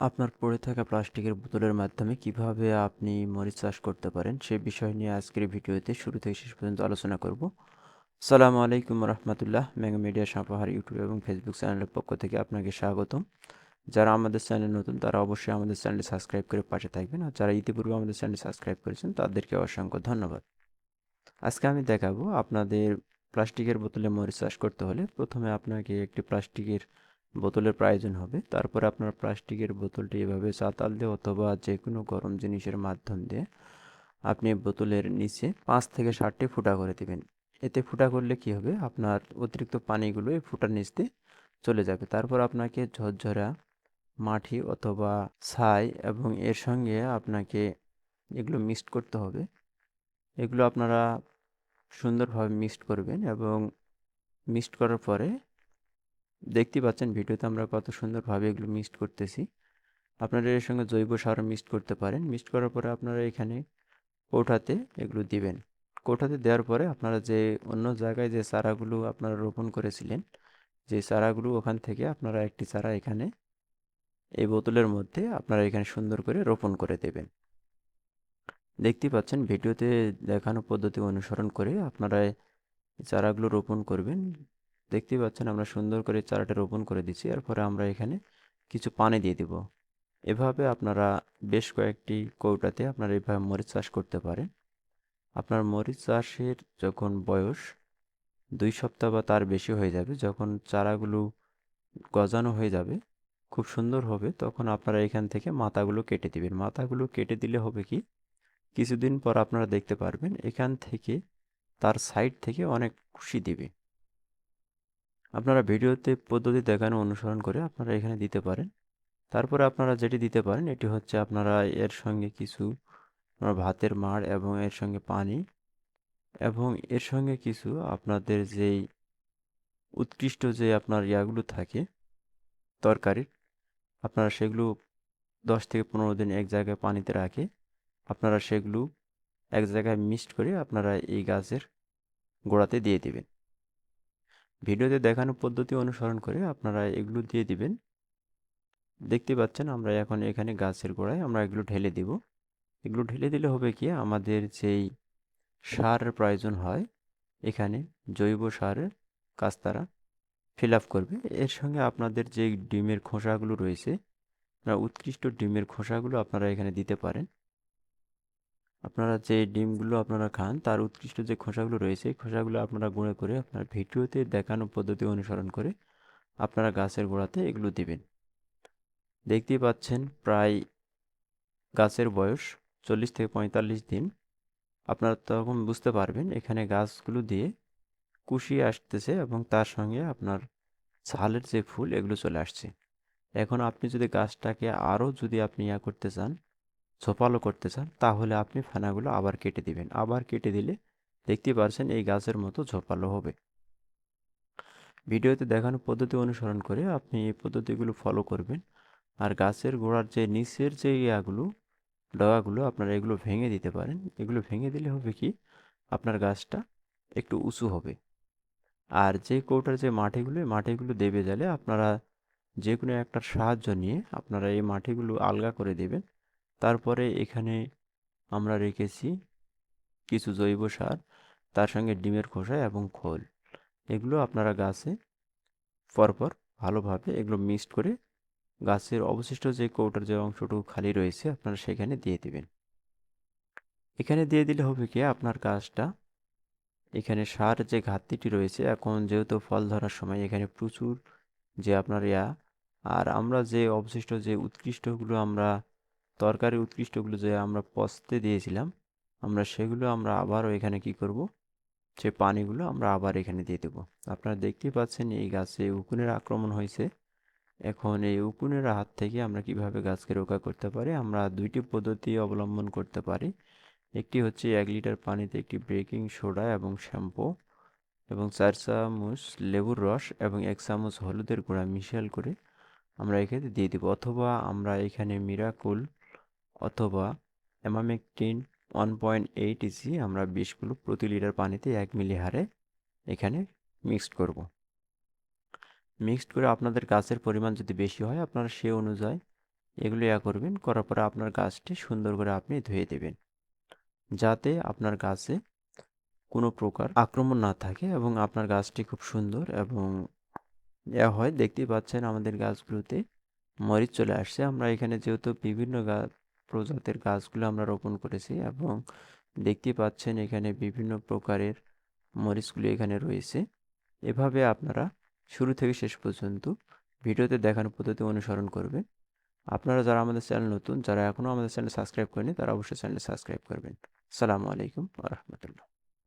আপনার পড়ে থাকা প্লাস্টিকের বোতলের মাধ্যমে কিভাবে আপনি মরিচ চাষ করতে পারেন সে বিষয় নিয়ে আজকের এই ভিডিওতে শুরু থেকে শেষ পর্যন্ত আলোচনা করব। আসসালামু আলাইকুম রহমতুল্লাহ। ম্যাঙ্গো মিডিয়া সাপাহার ইউটিউব এবং ফেসবুক চ্যানেলের পক্ষ থেকে আপনাকে স্বাগতম। যারা আমাদের চ্যানেল নতুন তারা অবশ্যই আমাদের চ্যানেলটি সাবস্ক্রাইব করে পাশে থাকবেন, আর যারা ইতিপূর্বে আমাদের চ্যানেলটি সাবস্ক্রাইব করেছেন তাদেরকে অসংখ্য ধন্যবাদ। আজকে আমি দেখাবো আপনাদের প্লাস্টিকের বোতলে মরিচ চাষ করতে হলে প্রথমে আপনাকে একটি প্লাস্টিকের বোতলের প্রয়োজন হবে। তারপরে আপনার প্লাস্টিকের বোতলটি এভাবে চাতাল দিয়ে অথবা যে কোনো গরম জিনিসের মাধ্যম দিয়ে আপনি বোতলের নিচে 5 থেকে 7টি ফুটা করে দিবেন। এতে ফুটা করলে কি হবে, আপনার অতিরিক্ত পানিগুলো এই ফুটার নিচ দিয়ে চলে যাবে। তারপর আপনাকে ঝরঝরা মাটি অথবা ছাই এবং এর সঙ্গে আপনাকে এগুলো মিক্সড করতে হবে। এগুলো আপনারা সুন্দরভাবে মিক্সড করবেন এবং মিক্সড করার পরে দেখতেই পাচ্ছেন ভিডিওতে আমরা কত সুন্দরভাবে এগুলো মিক্সড করতেছি। আপনারা এর সঙ্গে জৈব সারও মিক্সড করতে পারেন। মিক্সড করার পরে আপনারা এখানে কৌটাতে এগুলো দিবেন। কৌটাতে দেওয়ার পরে আপনারা যে অন্য জায়গায় যে চারাগুলো আপনারা রোপণ করেছিলেন, যে চারাগুলো ওখান থেকে আপনারা একটি চারা এখানে এই বোতলের মধ্যে আপনারা এখানে সুন্দর করে রোপণ করে দেবেন। দেখতেই পাচ্ছেন ভিডিওতে দেখানো পদ্ধতি অনুসরণ করে আপনারা চারাগুলো রোপণ করবেন। দেখতেই পাচ্ছেন আমরা সুন্দর করে চারাটা রোপণ করে দিচ্ছি। এরপরে আমরা এখানে কিছু পানি দিয়ে দিব। এভাবে আপনারা বেশ কয়েকটি কৌটাতে আপনারা এভাবে মরিচ চাষ করতে পারেন। আপনার মরিচ চাষের যখন বয়স 2 সপ্তাহ বা তার বেশি হয়ে যাবে, যখন চারাগুলো গজানো হয়ে যাবে, খুব সুন্দর হবে, তখন আপনারা এখান থেকে মাথাগুলো কেটে দিবেন। মাথাগুলো কেটে দিলে হবে কি, কিছুদিন পর আপনারা দেখতে পারবেন এখান থেকে তার সাইড থেকে অনেক কুশি দিবে। আপনারা ভিডিওতে পদ্ধতি দেখানো অনুসরণ করে আপনারা এখানে দিতে পারেন। তারপরে আপনারা যেটি দিতে পারেন এটি হচ্ছে আপনারা এর সঙ্গে কিছু আপনার ভাতের মাড় এবং এর সঙ্গে পানি এবং এর সঙ্গে কিছু আপনাদের যেই উৎকৃষ্ট যে আপনার ইয়াগুলো থাকে তরকারির, আপনারা সেগুলো 10 থেকে 15 দিন এক জায়গায় পানিতে রাখে আপনারা সেগুলো এক জায়গায় মিক্সড করে আপনারা এই গাছের গোড়াতে দিয়ে দিবেন। ভিডিওতে দেখানো পদ্ধতি অনুসরণ করে আপনারা এগুলো দিয়ে দিবেন। দেখতে পাচ্ছেন আমরা এখন এখানে গাছের গোড়ায় আমরা এগুলো ঢেলে দিব। এগুলো ঢেলে দিলে হবে কি, আমাদের যেই সারের প্রয়োজন হয় এখানে জৈব সারের কাজ তারা ফিল আপ করবে। এর সঙ্গে আপনাদের যে ডিমের খোসাগুলো রয়েছে, উৎকৃষ্ট ডিমের খোসাগুলো আপনারা এখানে দিতে পারেন। আপনারা যে ডিমগুলো আপনারা খান তার উৎকৃষ্ট যে খোসাগুলো রয়েছে এই খোসাগুলো আপনারা গুঁড়ো করে আপনার ভিডিওতে দেখানো পদ্ধতি অনুসরণ করে আপনারা গাছের গোড়াতে এগুলো দিবেন। দেখতেই পাচ্ছেন প্রায় গাছের বয়স 40 থেকে 45 দিন। আপনারা তখন বুঝতে পারবেন এখানে গাছগুলো দিয়ে কুশি আসতেছে এবং তার সঙ্গে আপনার ছালের যে ফুল এগুলো চলে আসছে। এখন আপনি যদি গাছটাকে আরও যদি আপনি ইয়া করতে চান, ঝোপালো করতে চান, তাহলে আপনি ফেনাগুলো আবার কেটে দিবেন। আবার কেটে দিলে দেখতেই পারছেন এই গাছের মতো ঝোপালো হবে। ভিডিওতে দেখানো পদ্ধতি অনুসরণ করে আপনি এই পদ্ধতিগুলো ফলো করবেন। আর গাছের গোড়ার যে নিচের যে ইয়াগুলো ডগাগুলো আপনারা এগুলো ভেঙে দিতে পারেন। এগুলো ভেঙে দিলে হবে কি, আপনার গাছটা একটু উঁচু হবে। আর যে কৌটার যে মাটিগুলো এই মাটিগুলো দেবে গেলে আপনারা যে কোনো একটা সাহায্য নিয়ে আপনারা এই মাটিগুলো আলগা করে দেবেন। তারপরে এখানে আমরা রেখেছি কিছু জৈব সার, তার সঙ্গে ডিমের খোসা এবং খোল। এগুলো আপনারা গাছে পরপর ভালোভাবে এগুলো মিক্সড করে গাছের অবশিষ্ট যে কৌটার যে অংশটুকু খালি রয়েছে আপনারা সেখানে দিয়ে দিবেন। এখানে দিয়ে দিলে হবে কি, আপনার গাছটা এখানে সার যে ঘাটতিটি রয়েছে, এখন যেহেতু ফল ধরার সময় এখানে প্রচুর যে আপনার ইয়া, আর আমরা যে অবশিষ্ট যে উৎকৃষ্টগুলো আমরা তরকারি উৎকৃষ্টগুলো যে আমরা পচতে দিয়েছিলাম, আমরা সেগুলো আমরা আবারও এখানে কি করব, যে পানিগুলো আমরা আবার এখানে দিয়ে দেব। আপনারা দেখতেই পাচ্ছেন এই গাছে উকুনের আক্রমণ হয়েছে। এখন এই উকুনের হাত থেকে আমরা কিভাবে গাছকে রক্ষা করতে পারি, আমরা দুইটি পদ্ধতি অবলম্বন করতে পারি। একটি হচ্ছে 1 লিটার পানিতে একটি বেকিং সোডা এবং শ্যাম্পু এবং 4 চামচ লেবুর রস এবং 1 চামচ হলুদের গুঁড়া মিশাল করে আমরা এখানে দিয়ে দিব, অথবা আমরা এখানে মিরাকুল অথবা অ্যামামেকটিন 1.8 ইসি আমরা বিষগুলো প্রতি লিটার পানিতে 1 মিলি হারে এখানে মিক্সড করব। মিক্সড করে আপনাদের গাছের পরিমাণ যদি বেশি হয় আপনারা সে অনুযায়ী এগুলো করবেন, করার পরে আপনার গাছটি সুন্দর করে আপনি ধুয়ে দেবেন, যাতে আপনার গাছে কোনো প্রকার আক্রমণ না থাকে এবং আপনার গাছটি খুব সুন্দর এবং হয়। দেখতেই পাচ্ছেন আমাদের গাছগুলোতে মরিচ চলে আসছে। আমরা এখানে যেহেতু বিভিন্ন প্রজাতির গাছগুলো আমরা রোপণ করেছি এবং দেখতেই পাচ্ছেন এখানে বিভিন্ন প্রকারের মরিচগুলি এখানে রয়েছে। এভাবে আপনারা শুরু থেকে শেষ পর্যন্ত ভিডিওতে দেখানো পদ্ধতি অনুসরণ করবেন। আপনারা যারা আমাদের চ্যানেল নতুন, যারা এখনও আমাদের চ্যানেল সাবস্ক্রাইব করেনি, তারা অবশ্যই চ্যানেল সাবস্ক্রাইব করবেন। আসসালামু আলাইকুম ওয়া রাহমাতুল্লাহ।